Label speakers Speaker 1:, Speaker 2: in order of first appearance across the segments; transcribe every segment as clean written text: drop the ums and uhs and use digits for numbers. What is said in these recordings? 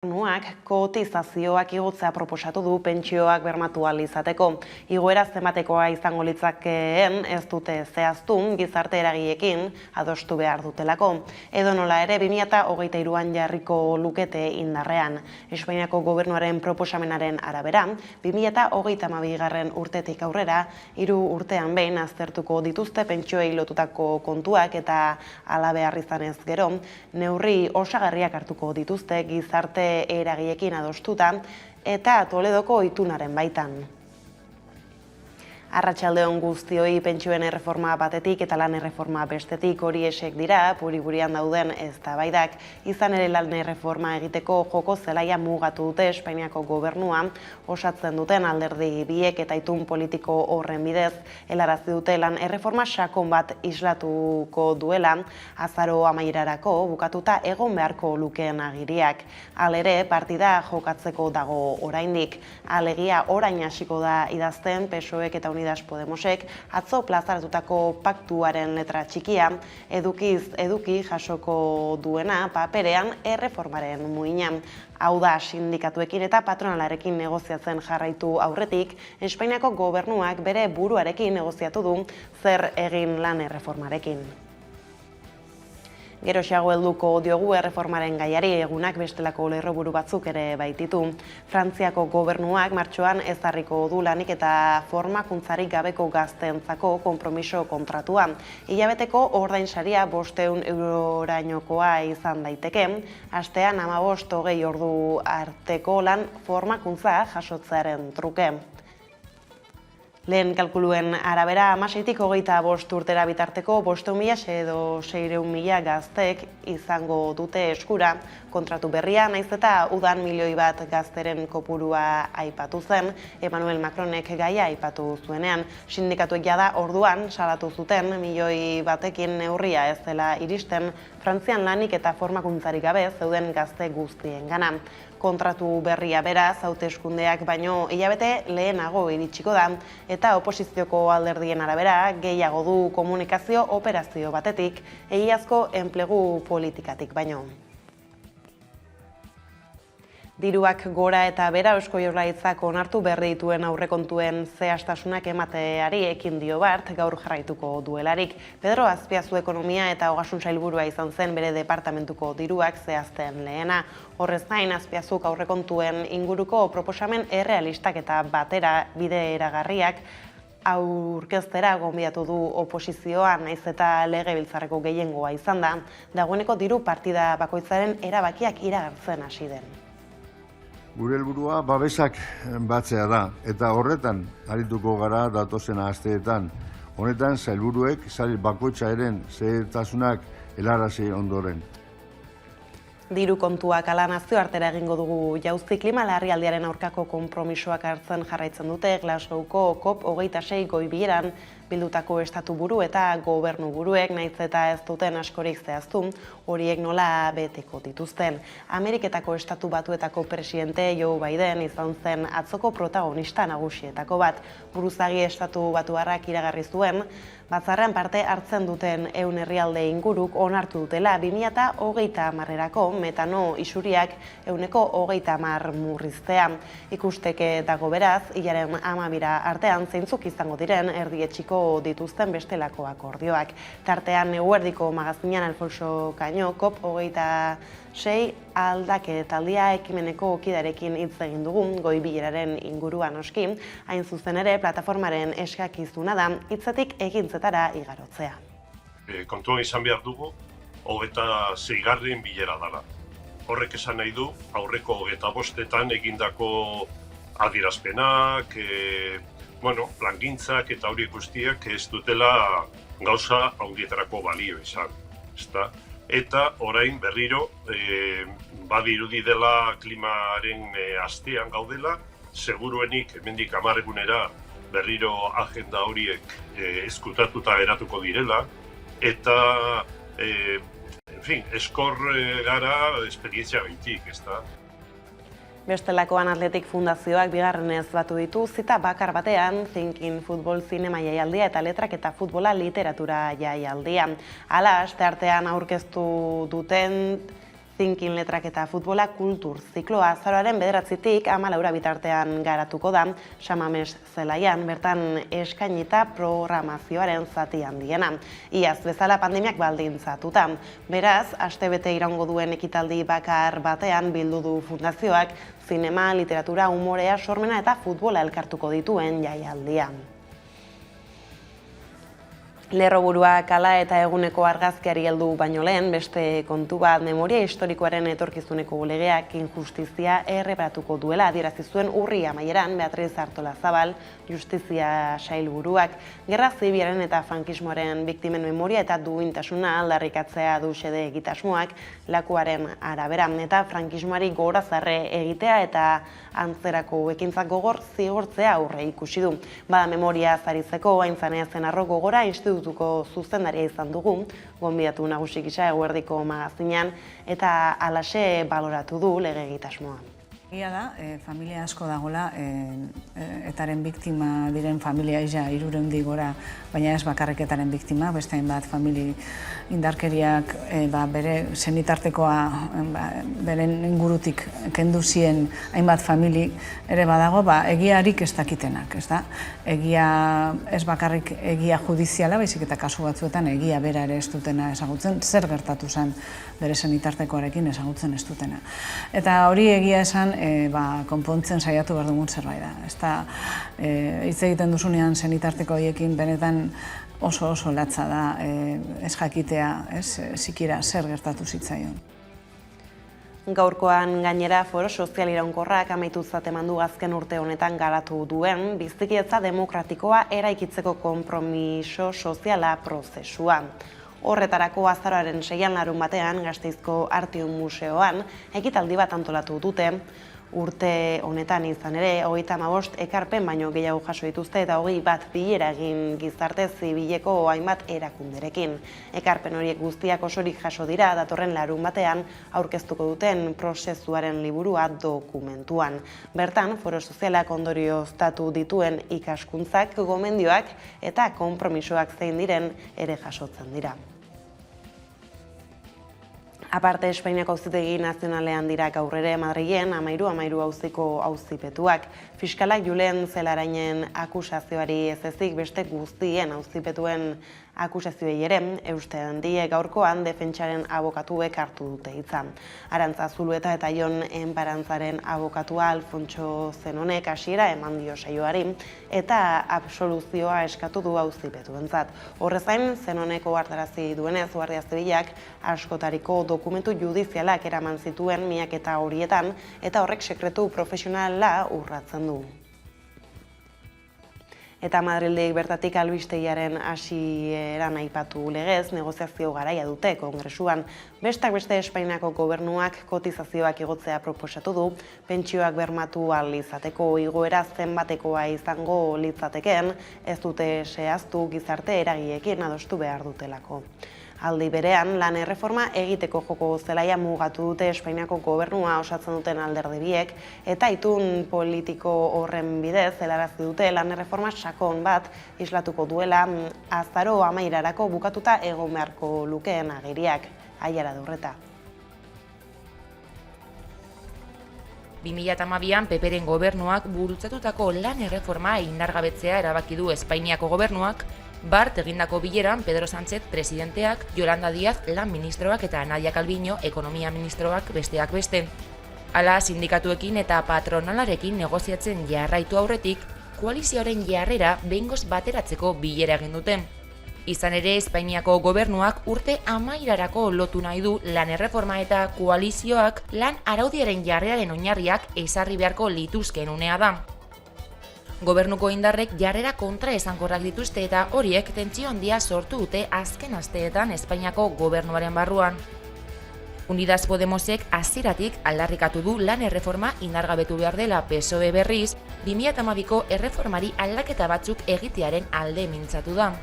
Speaker 1: Gobernuak kotizazioak igotzea proposatu du pentsioak bermatu ahal izateko. Igoera zenbatekoa izango litzakeen ez dute zehaztu gizarte eragileekin adostu behar dutelako. Edonola ere 2023an jarriko lukete indarrean. Espainiako gobernuaren proposamenaren arabera, 2032 urtetik aurrera, 3 urtean behin aztertuko dituzte pentsioei lotutako kontuak eta hala behar izanez gero, neurri osagarriak hartuko dituzte gizarte eragileekin adostuta eta Toledoko itunaren baitan. Arratsaldeon guztioi, pentsioen erreforma batetik eta lan erreforma bestetik horiexek dira, puri-purian dauden eztabaidak. Izan ere lan erreforma egiteko joko zelaia mugatu dute Espainiako gobernua, osatzen duten alderdi biek eta itun politiko horren bidez, helarazi dute lan erreforma sakon bat islatuko duela, azaro amaierarako bukatuta egon beharko lukeen agiriak. Halere, partida jokatzeko dago oraindik. Alegia orain hasiko da idazten PSOEk eta Unidas Podemosek atzo plazaratutako paktuaren letra txikia eduki jasoko duena paperean erreformaren muina. Hau da, sindikatuekin eta patronalarekin negoziatzen jarraitu aurretik, Espainiako gobernuak bere buruarekin negoziatu du zer egin lan erreformarekin. Geroxeago helduko diogu erreformaren gaiari, egunak bestelako lerroburu batzuk ere baititu. Frantziako gobernuak martxoan ezarriko du lanik eta formakuntzarik gabeko gazteentzako konpromiso kontratua. Hilabeteko ordainsaria 500 eurorainokoa izan daiteke, astean 15-20 ordu arteko lan formakuntza jasotzearen truke. Lehen kalkuluen arabera 16tik 25 urtera bitarteko 500.000 edo 600.000 gaztek izango dute eskura kontratu berria, naiz eta udan 1 milioi bat gazteren kopurua aipatu zen, Emmanuel Macronek gaia aipatu zuenean. Sindikatuek jada orduan salatu zuten 1 milioi batekin neurria ez dela iristen Frantzian lanik eta formakuntzarik gabe zeuden gazte guztiengana. Kontratu berria beraz, hauteskundeak baino hilabete lehenago iritsiko da eta oposizioko alderdien arabera gehiago du komunikazio operazio batetik, egiazko enplegu politikatik baino. Diruak gora eta bera Eusko Jaurlaritzak onartu berri dituen aurrekontuen zehaztasunak emateari ekin dio bart gaur jarraituko duelarik. Pedro Azpiazu ekonomia eta ogasun sailburua izan zen bere departamentuko diruak zehazten lehena. Horrez gain, Azpiazuk aurrekontuen inguruko proposamen errealistak eta batera bideragarriak aurkeztera gonbidatu du oposizioa, naiz eta legebiltzarreko gehiengoa izan da, dagoeneko diru partida bakoitzaren erabakiak iragartzen hasi den.
Speaker 2: Gure helburua babesak batzea da, eta horretan arituko gara datozen asteetan. Honetan, sailburuek sail bakoitzaren xehetasunak helarazi ondoren.
Speaker 1: Diru kontuak ala nazioartera egingo dugu jauzi klima larrialdiaren aurkako konpromisoak hartzen jarraitzen dute Glasgowko COP26 goi-bileran bildutako estatu buru eta gobernu buruek, naiz eta ez duten askorik zehaztu, horiek nola beteko dituzten. Ameriketako estatu batuetako presidente Joe Biden izan zen atzoko protagonista nagusietako bat. Buruzagi estatu batuarrak iragarri zuen, batzarrean parte hartzen duten 100 herrialde inguruk onartu dutela 2030erako metano isuriak 130 murriztea. Ikusteke dago beraz, hilaren 12 artean zeintzuk izango diren erdietsiko dituzten bestelako akordioak. Tartean eguerdiko magazinean Alfonso Caño COP26 aldaketaldia ekimeneko kidarekin hitz egin dugun goi-bileraren inguruan noski, hain zuzen ere plataformaren eskakizuna da hitzetik ekintzetara igarotzea.
Speaker 3: Kontuan izan behar dugu 26. bilera dela. Horrek esan nahi du aurreko 25etan egindako adierazpenak, plangintzak eta horiek guztiak ez dutela gauza handietarako balio izan. Eta orain berriro badirudi dela klimaren astean gaudela, seguruenik hemendik 10 egunera berriro agenda horiek ezkutatuta geratuko direla, eta eskor gara esperientzia gaitik, ezta?
Speaker 1: Bestelakoan Atletik Fundazioak bigarrenez batu ditu zita bakar batean Thinking Football zinema jaialdia eta letrak eta futbola literatura jaialdia. Hala, asteartean aurkeztu duten Zinkin letrak eta futbola kultur zikloa azaroaren 9-tik 14 bitartean garatuko da Samames zelaian, bertan eskainita programazioaren zati handiena. Iaz bezala pandemiak baldintzatuta. Beraz, astebete iraungo duen ekitaldi bakar batean bildu du fundazioak zinema, literatura, umorea, sormena eta futbola elkartuko dituen jaialdia. Lerroburuak hala eta eguneko argazkiari heldu baino lehen, beste kontu bat memoria historikoaren etorkizuneko legeak injustizia erreparatuko duela adierazi zuen urri amaieran Beatriz Artolazabal Justizia Sailburuak. Gerra zibilaren eta frankismoaren biktimen memoria eta duintasuna aldarrikatzea du xede egitasmoak lakuaren arabera, eta frankismoari gogorazarre egitea eta antzerako ekintzak gogor zigortzea aurre ikusi du. Bada memoria zaritzeko aintzanea zenarro gogora institutuko zuzendaria izan dugu, gonbidatu nagusi gisa Eguerdiko magazinean, eta halaxe baloratu du lege egitasmoa.
Speaker 4: Egia da, familia asko dagoela, etaren biktima diren familia ia 300 gora, baina ez bakarrik etaren biktima, beste hainbat famili indarkeriak bere senitartekoa beren ingurutik kendu zien hainbat famili ere badago, egiarik ez dakitenak, ez da? Egia ez bakarrik egia judiziala, baizik eta kasu batzuetan egia bera ere ez dutena ezagutzen, zer gertatu zen bere senitartekoarekin ezagutzen ez dutena. Eta hori egia esan, konpontzen saiatu behar dugun zerbait da. Ez da, hitz egiten duzunean senitarteko horiekin benetan oso latza da ez jakitea, sikiera zer gertatu zitzaion.
Speaker 1: Gaurkoan gainera Foro Sozial Iraunkorrak amaitutzat eman du azken urte honetan garatu duen bizikidetza demokratikoa eraikitzeko konpromiso soziala prozesua. Horretarako azaroaren 6 larunbatean Gasteizko Artium Museoan ekitaldi bat antolatu dute. Urte honetan izan ere, 35 ekarpen baino gehiago jaso dituzte eta 21 bilera egin gizarte zibileko hainbat erakunderekin. Ekarpen horiek guztiak osorik jaso dira datorren larunbatean aurkeztuko duten prozesuaren liburua dokumentuan. Bertan, Foro Sozialak ondorioztatu dituen ikaskuntzak, gomendioak eta konpromisoak zein diren ere jasotzen dira. Aparte, Espainiako Auzitegi Nazionalean dira gaur ere Madrilen 13 auziko auzipetuak. Fiskalak Julen Zelarainen akusazioari ez ezik beste guztien auzipetuen akusazioei ere eusten die gaurkoan defentsaren abokatuek hartu dute hitza. Arantza Zulueta eta Jon Enparantzaren abokatua Alfontso Zenonek hasiera eman dio saioari eta absoluzioa eskatu du auzipetuentzat. Horrez gain, Zenonek ohartarazi duenez Guardia Zibilak askotariko dokumentu judizialak eraman zituen miaketa horietan eta horrek sekretu profesionala urratzen du. Eta Madrildik bertatik albistegiaren hasieran aipatu legez, negoziazio garaia dute Kongresuan. Bestak beste Espainiako gobernuak kotizazioak igotzea proposatu du, pentsioak bermatu ahal izateko igoera zenbatekoa izango litzatekeen, ez dute zehaztu gizarte eragiekin adostu behar dutelako. Aldi berean, lan erreforma egiteko joko zelaia mugatu dute Espainiako gobernua osatzen duten alderdi biek, eta itun politiko horren bidez helarazi dute lan erreforma sakon bat islatuko duela azaro 13erako bukatuta egon beharko lukeen agiriak. Aiara Durreta.
Speaker 5: 2012an PPren gobernuak burutzatutako lan erreforma indargabetzea erabaki du Espainiako gobernuak, bart egindako bileran Pedro Sánchez presidenteak, Yolanda Díaz lan ministroak eta Nadia Calviño ekonomia ministroak besteak beste. Hala, sindikatuekin eta patronalarekin negoziatzen jarraitu aurretik, koalizioaren jarrera behingoz bateratzeko bilera egin dute. Izan ere, Espainiako gobernuak urte 13erako lotu nahi du lan erreforma eta koalizioak lan araudiaren jarreraren oinarriak ezarri beharko lituzkeen unea da. Gobernuko indarrek jarrera kontra esankorrak dituzte eta horiek tentsio handia sortu dute azken asteetan Espainiako gobernuaren barruan. Unidas Podemosek hasieratik aldarrikatu du lan erreforma indargabetu behar dela, PSOE berriz 2012ko erreformari aldaketa batzuk egitearen alde mintzatu da.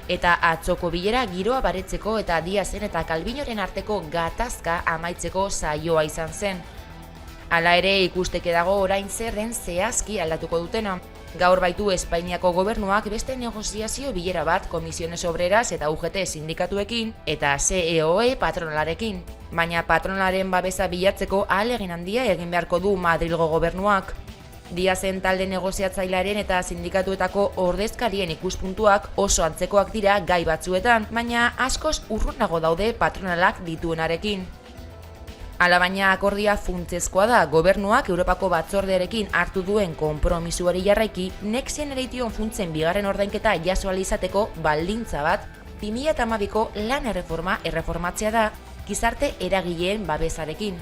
Speaker 5: Eta atzoko bilera giroa baretzeko eta Díazen eta Calviñoren arteko gatazka amaitzeko saioa izan zen. Hala ere ikusteke dago orain zer den zehazki aldatuko dutena. Gaur baitu Espainiako gobernuak beste negoziazio bilera bat Comisiones Obreras eta UGT sindikatuekin eta CEOE patronalarekin. Baina patronalaren babesa bilatzeko ahalegin handia egin beharko du Madrilgo gobernuak. Diazen talde negoziatzailearen eta sindikatuetako ordezkarien ikuspuntuak oso antzekoak dira gai batzuetan, baina askoz urrunago daude patronalak dituenarekin. Alabaina akordia funtsezkoa da gobernuak Europako batzordearekin hartu duen konpromisuari jarraiki Next Generation funtsen bigarren ordainketa jaso ahal izateko baldintza bat 2012ko lan erreformatzea da gizarte eragileen babesarekin.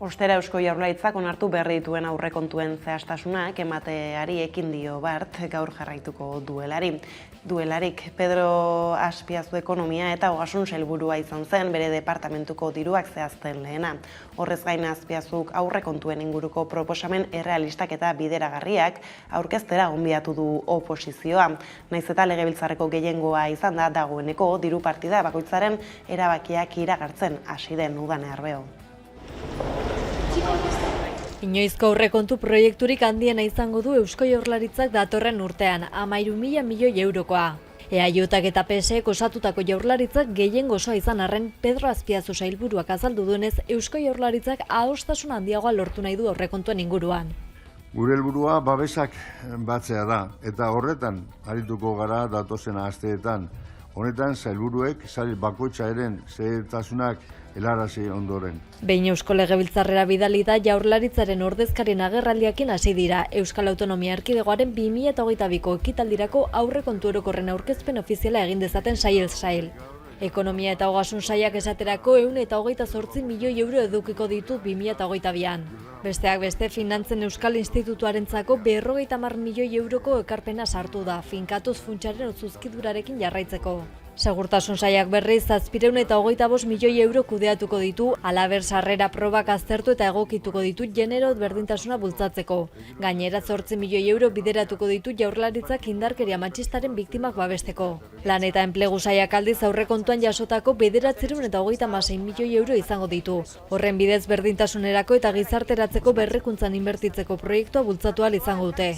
Speaker 1: Ostera Eusko Jaurlaritzak onartu berri dituen aurrekontuen zehaztasunak emateari ekin dio bart gaur jarraituko duelarik. Pedro Azpiazu ekonomia eta ogasun sailburua izan zen bere departamentuko diruak zehazten lehena. Horrez gain Azpiazuk aurrekontuen inguruko proposamen errealistak eta bideragarriak aurkeztera gonbidatu du oposizioa. Nahiz eta legebiltzarreko gehiengoa izan da dagoeneko diru partida bakoitzaren erabakiak iragartzen hasi den Udane Arbeo.
Speaker 6: Inoizko aurrekontu proiekturik handiena izango du Eusko Jaurlaritzak datorren urtean, 13.000 milioi eurokoa. EAJak eta PSek osatutako Jaurlaritzak gehiengo osoa izan arren, Pedro Azpiazu sailburuak azaldu duenez, Eusko Jaurlaritzak adostasun handiagoa lortu nahi du aurrekontuen inguruan.
Speaker 2: Gure helburua babesak batzea da, eta horretan arituko gara datozen asteetan. Honetan, sailburuek sail bakoitzaren xehetasunak helarazi ondoren.
Speaker 6: Behin Eusko Legebiltzarrera bidali da Jaurlaritzaren ordezkarien agerraldiakin hasi dira Euskal Autonomia Erkidegoaren 2022ko ekitaldirako aurrekontu orokorren aurkezpen ofiziala egin dezaten sail. Ekonomia eta ogasun sailak esaterako 128 milioi euro edukiko ditu 2022an. Besteak beste, Finantzen Euskal Institutuarentzako 50 milioi euroko ekarpena sartu da, finkatuz funtsaren zuzkidurarekin jarraitzeko. Segurtasun sailak berriz 725 milioi euro kudeatuko ditu, halaber sarrera probak aztertu eta egokituko ditu genero berdintasuna bultzatzeko. Gainera 8 milioi euro bideratuko ditu Jaurlaritzak indarkeria matxistaren biktimak babesteko. Lan eta enplegu sailak aldiz aurrekontuan jasotako 936 milioi euro izango ditu. Horren bidez berdintasunerako eta gizarteratzeko berrikuntzan inbertitzeko proiektua bultzatu ahal izango dute.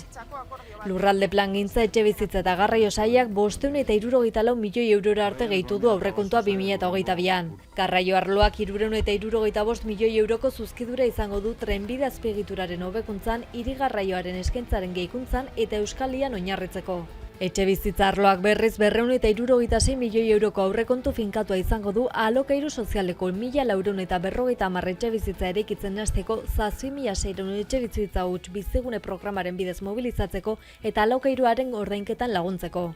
Speaker 6: Lurralde plangintza, etxebizitza eta garraio sailak 564 milioi eurora arte gehitu du aurrekontua 2022an. Garraio arloak 365 milioi euroko zuzkidura izango du trenbide azpiegituraren hobekuntzan, hiri garraioaren eskaintzaren gehikuntzan eta Euskalian oinarritzeko. Etxebizitza arloak berriz 276 milioi euroko aurrekontu finkatua izango du alokairu sozialeko 1.450 etxebizitza eraikitzen hasteko 7.600 etxebizitza huts bizigune programaren bidez mobilizatzeko eta alokairuaren ordainketan laguntzeko.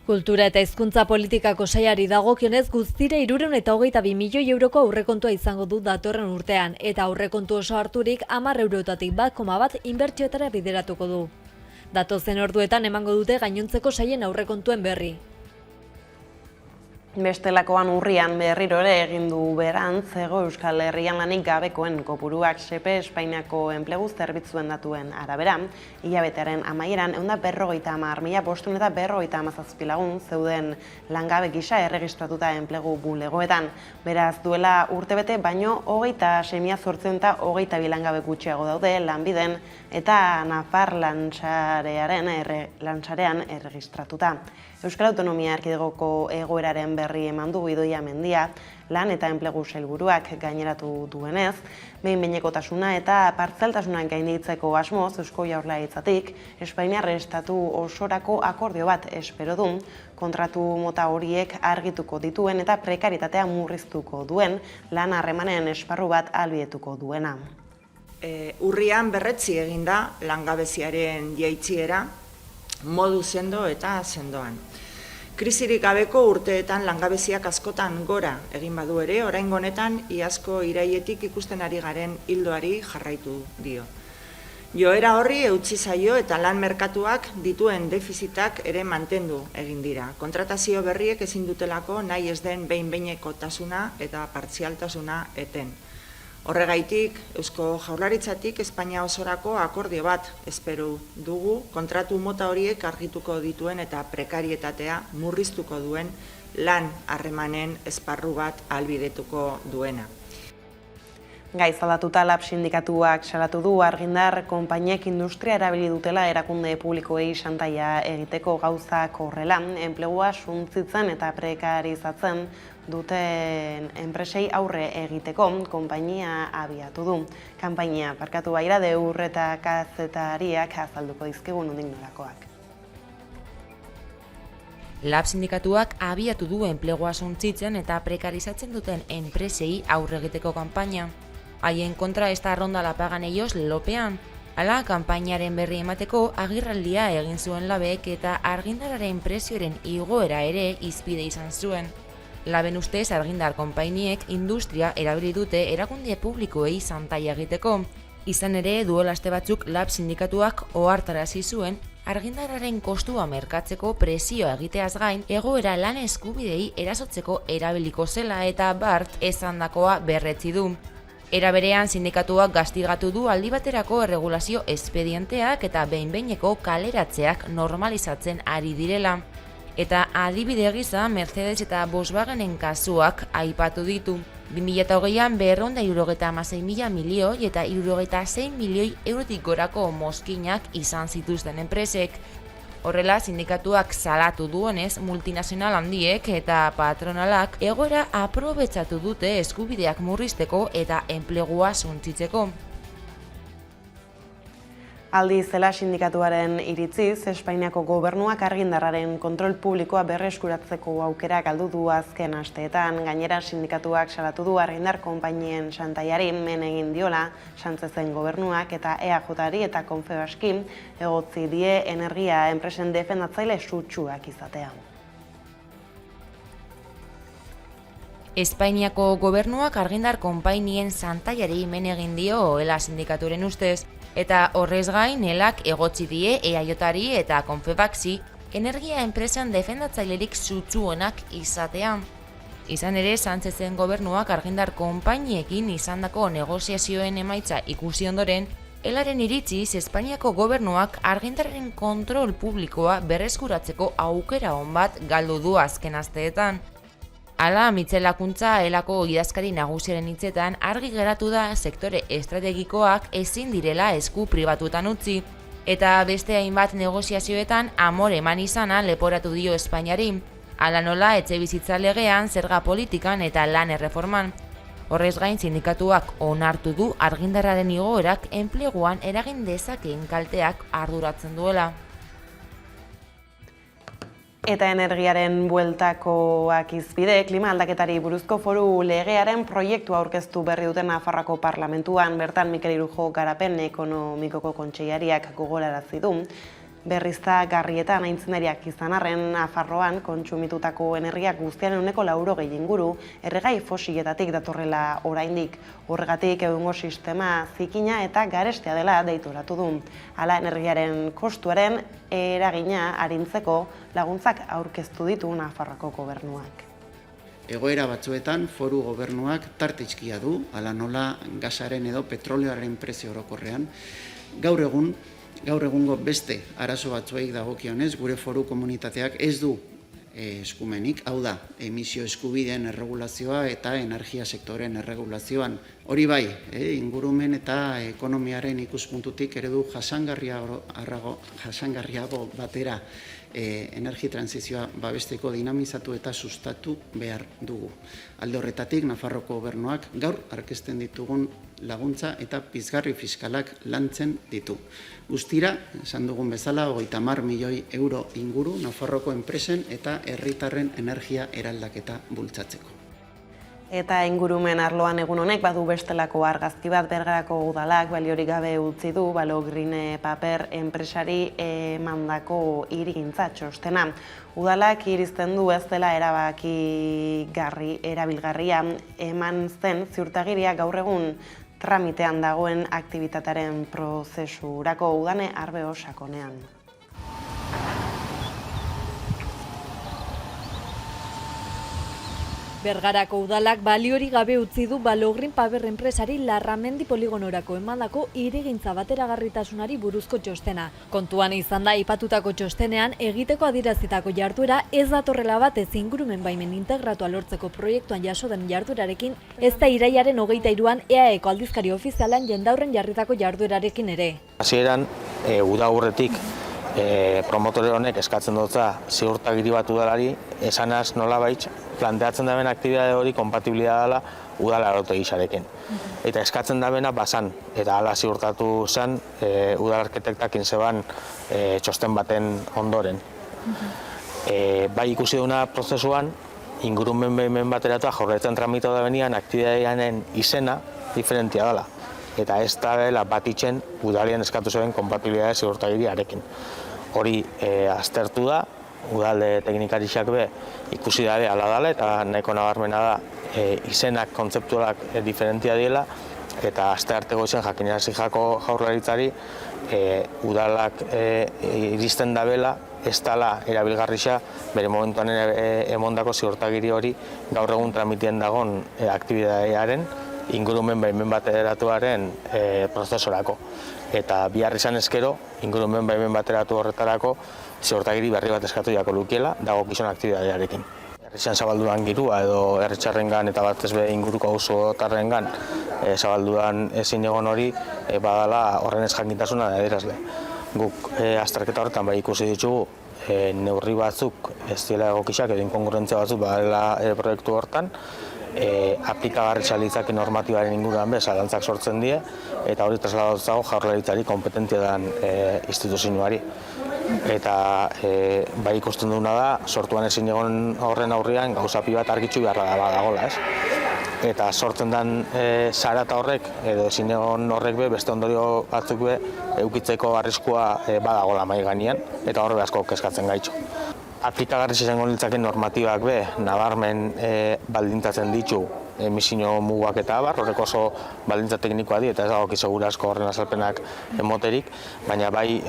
Speaker 6: Kultura eta hizkuntza politikako sailari dagokionez guztira 322 milioi euroko aurrekontua izango du datorren urtean eta aurrekontu oso harturik 10 eurotatik 1,1 inbertsioetara bideratuko du. Datozen orduetan emango dute gainontzeko saien aurrekontuen berri.
Speaker 1: Bestelakoan urrian berriro ere egin du berantz Hego Euskal Herrian lanik gabekoen kopuruak SEPE Espainiako enplegu zerbitzuen datuen arabera, hilabetearen amaieran 150.557 lagun zeuden langabe gisa erregistratuta enplegu bulegoetan. Beraz duela urtebete baino 26.822 langabe gutxiago daude Lanbiden eta Nafar lantsarean erregistratuta. Euskal Autonomia Erkidegoko egoeraren berri eman du Idoia Mendia, lan eta enplegu sailburuak gaineratu duenez, behin-behinekotasuna eta partzialtasunak gainditzeko asmoz Eusko Jaurlaritzatik, Espainiar estatu osorako akordio bat espero du, kontratu mota horiek argituko dituen eta prekaritatea murriztuko duen lan harremanen esparru bat ahalbidetuko duena.
Speaker 7: Urrian berretzi eginda langabeziaren jaitsiera modu sendo eta sendoan. Krisirik gabeko urteetan langabeziak askotan gora egin badu ere, oraingo honetan iazko iraietik ikusten ari garen ildoari jarraitu dio. Joera horri eutsi zaio eta lan merkatuak dituen defizitak ere mantendu egin dira. Kontratazio berriek ezin dutelako nahi ez den behin-behinekotasuna eta partzialtasuna eten. Horregaitik, Eusko Jaurlaritzatik Espainia osorako akordio bat espero dugu, kontratu mota horiek argituko dituen eta prekarietatea murriztuko duen lan harremanen esparru bat ahalbidetuko duena.
Speaker 1: Gaiz aldatuta LAB sindikatuak salatu du argindar konpainiek industria erabili dutela erakunde publikoei xantaia egiteko gauzak horrela, enplegua suntsitzen eta prekarizatzen duten enpresei aurre egiteko konpainia abiatu du. Kanpainia parkatu baira Deur eta kazetariak azalduko dizkigu nondik norakoak.
Speaker 5: LAB sindikatuak abiatu du enplegua suntsitzen eta prekarizatzen duten enpresei aurre egiteko kanpaina. Haien kontra ez da ronda la pagan ellos lelopean. Hala, kanpainaren berri emateko agirraldia egin zuen LABek eta argindararen prezioaren igoera ere hizpide izan zuen. LABen ustez argindar konpainiek industria erabili dute erakunde publikoei xantaia egiteko. Izan ere, duela aste batzuk LAB sindikatuak ohartarazi zuen argindararen kostua merkatzeko presioa egiteaz gain egoera lan eskubidei erasotzeko erabiliko zela eta bart esandakoa berretsi du. Era berean, sindikatuak gastigatu du aldi baterako erregulazio espedienteak eta behin-behineko kaleratzeak normalizatzen ari direla. Eta adibide gisa Mercedes eta Volkswagenen kasuak aipatu ditu. 2008an 276.000 milioi eta 76 milioi eurotik gorako mozkinak izan zituzten enpresek. Horrela, sindikatuak salatu duenez, multinazional handiek eta patronalak egoera aprobetxatu dute eskubideak murrizteko eta enplegua suntsitzeko.
Speaker 1: Aldiz, zela sindikatuaren iritziz, Espainiako gobernuak argindarraren kontrol publikoa berreskuratzeko aukera galdu du azken asteetan. Gainera, sindikatuak salatu du argindar konpainien xantaiari men egin diola Sánchezen gobernuak eta EAJari eta Confebaski egotzi die energia enpresen defendatzaile sutsuak izatea.
Speaker 5: Espainiako gobernuak argindar konpainien xantaiari men egin dio ELA sindikaturen ustez, eta horrez gain ELAk egotzi die EAJari eta Confebaski energia enpresan defendatzailerik sutsuenak izatea. Izan ere, Sánchezen gobernuak argindar konpainiekin izandako negoziazioen emaitza ikusi ondoren, ELAren iritziz Espainiako gobernuak argindarren kontrol publikoa berreskuratzeko aukera on bat galdu du azken asteetan. Hala, Mitzelakuntza ELAko idazkari nagusiaren hitzetan argi geratu da sektore estrategikoak ezin direla esku pribatuetan utzi, eta beste hainbat negoziazioetan amore eman izana leporatu dio Espainiari, hala nola etxebizitza legean, zerga politikan eta lan erreforman. Horrez gain, sindikatuak onartu du argindarraren igoerak enpleguan eragin dezakeen kalteak arduratzen duela.
Speaker 1: Eta energiaren bueltakoak izpide, klima aldaketari buruzko foru legearen proiektua aurkeztu berri duten Nafarroako parlamentuan, bertan Mikel Irujo garapen ekonomikoko kontseilariak gogorarazi du. Berriztagarrietan aintzinariak izan arren, Nafarroan kontsumitutako energia guztiaren 80% inguru erregai fosiletatik datorrela oraindik. Horregatik egungo sistema zikina eta garestea dela deitoratu du. Hala, energiaren kostuaren eragina arintzeko laguntzak aurkeztu ditu Nafarroako gobernuak.
Speaker 8: Egoera batzuetan foru gobernuak tarte txikia du, hala nola gasaren edo petrolioaren prezio orokorrean. Gaur egungo beste arazo batzuei dagokionez, gure foru komunitateak ez du eskumenik, hau da, emisio eskubideen erregulazioa eta energia sektoren erregulazioan. Hori bai, ingurumen eta ekonomiaren ikuspuntutik eredu jasangarriago batera energi transizioa babesteko dinamizatu eta sustatu behar dugu. Alde horretatik, Nafarroko gobernuak gaur aurkezten ditugun laguntza eta pizgarri fiskalak lantzen ditu. Guztira, esan dugun bezala, 30 milioi euro inguru Nafarroko enpresen eta herritarren energia eraldaketa bultzatzeko.
Speaker 1: Eta ingurumen arloan egun honek badu bestelako argazki bat. Bergarako udalak baliorik gabe utzi du Balogrine paper enpresari emandako hirigintza txostena. Udalak irizten du ez dela erabilgarria eman zen ziurtagiria gaur egun tramitean dagoen aktibitatearen prozesurako. Udane Arbeo sakonean.
Speaker 6: Bergarako udalak baliori gabe utzi du Balogrin Paber enpresari Larramendi poligonorako emandako hirigintza bateragarritasunari buruzko txostena. Kontuan izan da aipatutako txostenean egiteko adierazitako jarduera ez datorrela bat ez ingurumen baimen integratua lortzeko proiektuan jaso den jarduerarekin, ez da irailaren 23an EAEko aldizkari ofizialan jendaurren jarritako jarduerarekin ere.
Speaker 9: Hasieran uda aurretik promotore honek eskatzen dutza ziurtagiri bat udalari, esanaz nolabait planteatzen daben aktibitate hori kompatibilitatea dela udala arautegiarekin. Eta eskatzen dabena basan, eta hala ziurtatu zen udal arkitektakin zeban txosten baten ondoren. Bai ikusi duna prozesuan, ingurumen behimen bateratua jorretzen tramitatu da benian aktibitatearen izena diferentia dela. Eta ez da dela batitzen udalien eskatu zeben kompatibilitate ziurtagiriarekin. Hori aztertu da, udalde teknikarixak be ikusi dabe ala dela eta nahiko nabarmena da izenak kontzeptualak diferentia diela eta aste arteko izen jakinarazi jako jaurlaritzari udalak iristen dabela ez dela erabilgarrixa bere momentuan emondako ziurtagiri hori gaur egun tramitien dagon aktibitatearen ingurumen baimen bateratuaren prozesorako. Eta bihar izan ezkero, ingurumen baimen bateratu horretarako ziurtagiri berri bat eskatu jako lukiela dagokizun aktibitatearekin. Herritxan zabalduan girua edo herritxarrengan eta batez be inguruko auzotarrengan zabalduan ezin egon hori badala horren ez jakintasuna da adierazle. Guk azterketa horretan bai ikusi ditugu neurri batzuk ez dira egokixak edo inkongruentzia batzuk badela proiektu hortan, aplikagarri litzake normatibaren inguruan be zalantzak sortzen die eta hori trasladatzago jaurlaritzari kompetentzia den instituzioari. Eta bai ikusten duguna da, sortuan ezin egon horren aurrean gauzapi bat argitzu beharra dagoela, ez? Eta sortzen den zarata horrek, edo ezin egon horrek be, beste ondorio batzuk be, eukitzeko arriskua badagoela mahai gainean, eta horre asko kezkatzen gaitxo. Aplikagarri izango litzaken normatibak be, nabarmen baldintzatzen ditu emisio mugak eta abar, horrek oso baldintza teknikoa di, eta ez dagoki segurazko horren azalpenak emoterik, baina bai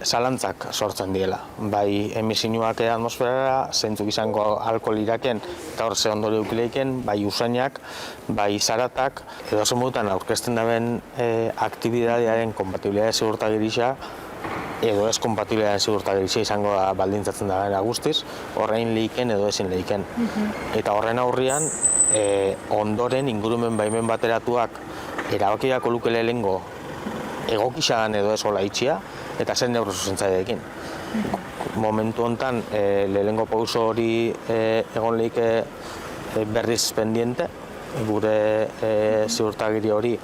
Speaker 9: zalantzak sortzen diela. Bai emisioak atmosferara, zeintzuk izango alkohol iraken, eta hor ze ondorio eukileiken, bai usainak, bai zaratak, edo zen modutan aurkezten daben aktibitatearen kompatibilitate ziurtagirisa, edo ez kompatibilitatean ziurtagirisa izango da baldintzatzen da guztiz, horrein lehiken edo ezin lehiken. Eta horren aurrian, ondoren ingurumen baimen bateratuak erabakiako luke lehengo egokixadan edo ez hola itxia, eta zen neurri zuzentzaileekin. Momentu honetan, lehengo pauso hori egon lehike berriz pendiente, gure ziurtagiri hori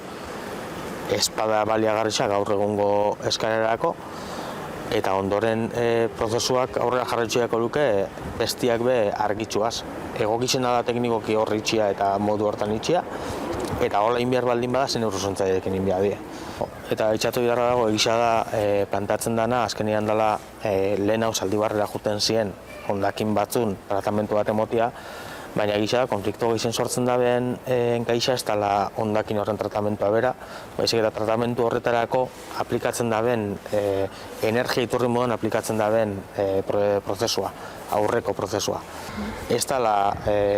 Speaker 9: espada baliagarrisa gaur egungo eskarerako, eta ondoren prozesuak aurrera jarraitxeako luke bestiak be argitxuaz. Egokizena da teknikoki horri itxia eta modu hortan itxia, eta hola inbiar baldin bada zen eurozontzailekin inbiar die. Eta itxatu bidarra dago egisa da plantatzen dana, azkenean dela lehen hau zaldibarrera juten ziren hondakin batzun tratamentu bat emotia, baina egisa da konflikto gehizen sortzen dabeen gaisa ez dela hondakin horren tratamentua bera, baizik eta tratamentu horretarako aplikatzen dabeen energia iturri moduan aplikatzen dabeen prozesua, aurreko prozesua. Ez dela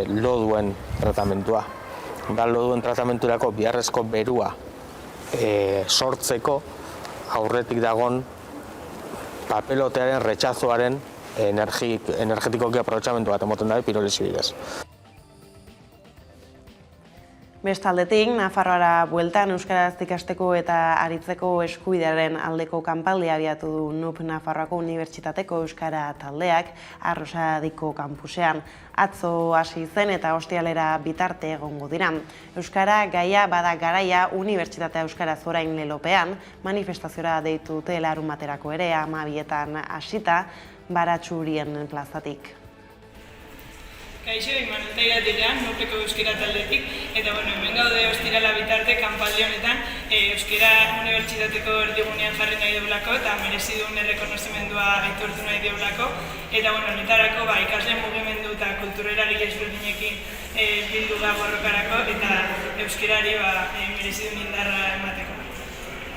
Speaker 9: lo duen tratamentua. Da lo duen tratamenturako biharrezko berua sortzeko aurretik dagon papelotearen retxazoaren energetikoki aprobetxamentu bat emoten dabe pirolisi bidez.
Speaker 1: Bestaldetik, Nafarroara bueltan euskaraz ikasteko eta aritzeko eskubidearen aldeko kanpaldia abiatu du NUP Nafarroako Unibertsitateko Euskara taldeak Arrosadiko kampusean. Atzo hasi zen eta ostialera bitarte egongo dira. Euskara gaia bada garaia Unibertsitatea Euskaraz orain lelopean, manifestaziora deitu dute larunbaterako ere 12etan hasita Baratxurien plazatik.
Speaker 10: Kaixo, Imanol Tairatirean, NUPeko euskara taldetik, eta hemen gaude ostirala bitarte kanpaldi honetan Euskara Unibertsitateko erdigunean jarri nahi deulako eta merezi duen errekonozimendua aitortu nahi deulako, eta honetarako ikasle mugimendu eta kulturerari ezberdinekin bildu da borrokarako eta euskarari merezi duen indarra emateko.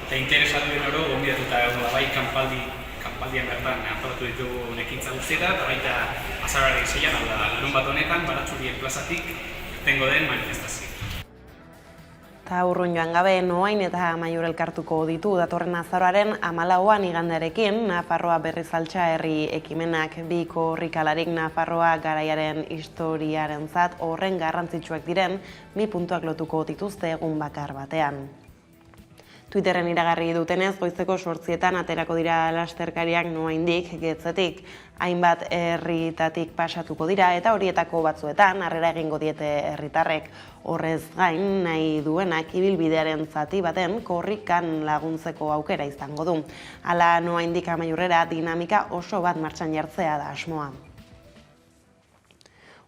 Speaker 11: Eta interesatu den oro, gonbidatuta bai kanpaldian bertan antolatu ditugu ekintza guztieta, eta baita azaroaren 6an, larunbat honetan, Baratxurien plazatik, tengo den manifestazio.
Speaker 1: Eta urrun joan gabe, Noain eta Amaiur elkartuko ditu datorren azaroaren 14an igandearekin Nafarroa Berriz Altxa herri ekimenak. Bi korrikalarik Nafarroa garaiaren historiarentzat horren garrantzitsuak diren 2 puntuak lotuko dituzte egun bakar batean. Twitterren iragarri dutenez, goizeko 8etan aterako dira lasterkariak Noaindik, Getzetik, hainbat herritatik pasatuko dira eta horietako batzuetan harrera egingo diete herritarrek. Horrez gain, nahi duenak ibilbidearen zati baten korrikan laguntzeko aukera izango du. Hala Noaindik Amaiurrera dinamika oso bat martxan jartzea da asmoa.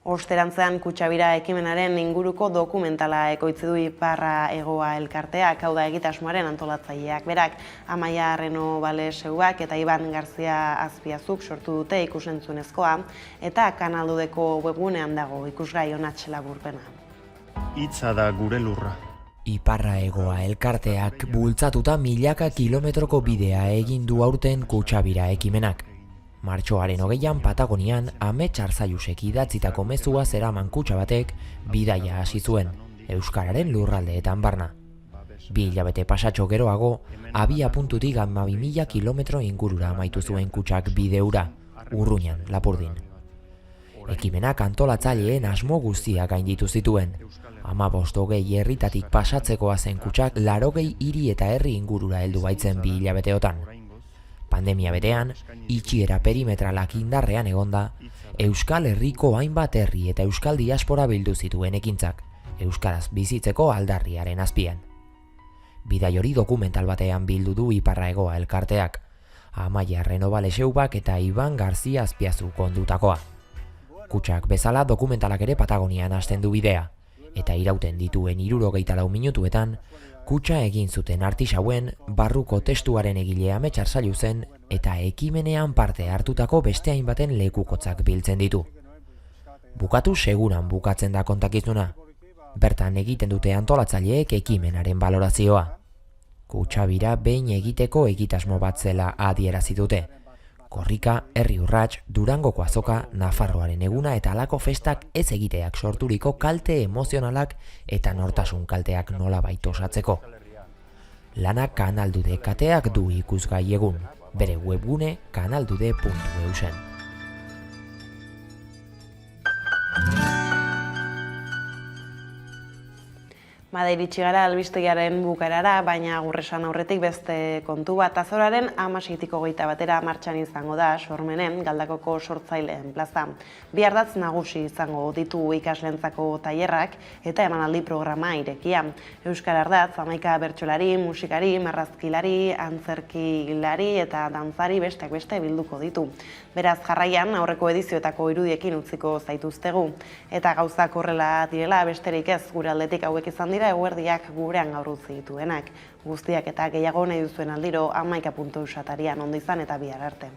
Speaker 1: Osterantzean Kutxabira ekimenaren inguruko dokumentala ekoitzi du Iparra Hegoa elkarteak, hau da egitasmoaren antolatzaileak berak, Amaia Renovaleseubak eta Iban Garzia Azpiazuk sortu dute ikusentzunezkoa, eta Kanaldudeko webgunean dago ikusgai onatx laburpena.
Speaker 12: Hitza da gure lurra.
Speaker 13: Iparra Hegoa elkarteak bultzatuta milaka kilometroko bidea egin du aurten Kutxabira ekimenak. Martxoaren 20an Patagonian Amets Arzailusek idatzitako mezua zeraman kutxa batek bidaia hasi zuen, euskararen lurraldeetan barna. 2 hilabete pasatxo geroago, abia puntutik 12.000 kilometro ingurura amaitu zuen kutxak bideura, Urruñan, Lapurdin. Ekimenak antolatzaileen asmo guztiak gainditu zituen. 15-20 herritatik pasatzekoa zen kutxak 80 hiri eta herri ingurura heldu baitzen 2 hilabeteotan. Pandemia berean, itxiera perimetralak indarrean egonda, Euskal Herriko hainbat herri eta Euskal Diaspora bildu zituen ekintzak, euskaraz bizitzeko aldarriaren azpian. Bidai hori dokumental batean bildu du Iparra Hegoa elkarteak, Amaia Renovaleseubak eta Iban Garzia Azpiazu kondutakoa. Kutxak bezala dokumentalak ere Patagonian hasten du bidea, eta irauten dituen 74 minutuetan, kutxa egin zuten artisauen, barruko testuaren egile Amets Arzailuzen eta ekimenean parte hartutako beste hainbaten lekukotzak biltzen ditu. Bukatu seguran bukatzen da kontakizuna. Bertan egiten dute antolatzaileek ekimenaren balorazioa. Kutxabira behin egiteko egitasmo bat zela adierazi dute. Korrika, herri urrats, Durangoko azoka, Nafarroaren eguna eta halako festak ez egiteak sorturiko kalte emozionalak eta nortasun kalteak nolabait osatzeko. Lana Kanaldude kateak du ikusgai egun, bere webgune kanaldude.eusen.
Speaker 1: Bada iritsi gara albistegiaren bukaerara, baina agurresan aurretik beste kontu bat. Azoraren 16tik 21 martxan izango da Sormenen Galdakoko sortzaileen plaza. 2 ardatz nagusi izango ditu ikasleentzako tailerrak eta emanaldi programa irekia. Euskal ardatz 11 bertsolari, musikari, marrazkilari, antzerkilari eta dantzari besteak beste bilduko ditu. Beraz jarraian aurreko edizioetako irudiekin utziko zaituztegu. Eta gauzak horrela direla besterik ez gure aldetik hauek izan dira eguerdiak gurean gaur utzi dituenak. Guztiak eta gehiago nahi duzuen aldiro 11.eus atarian ondo izan eta bihar arte.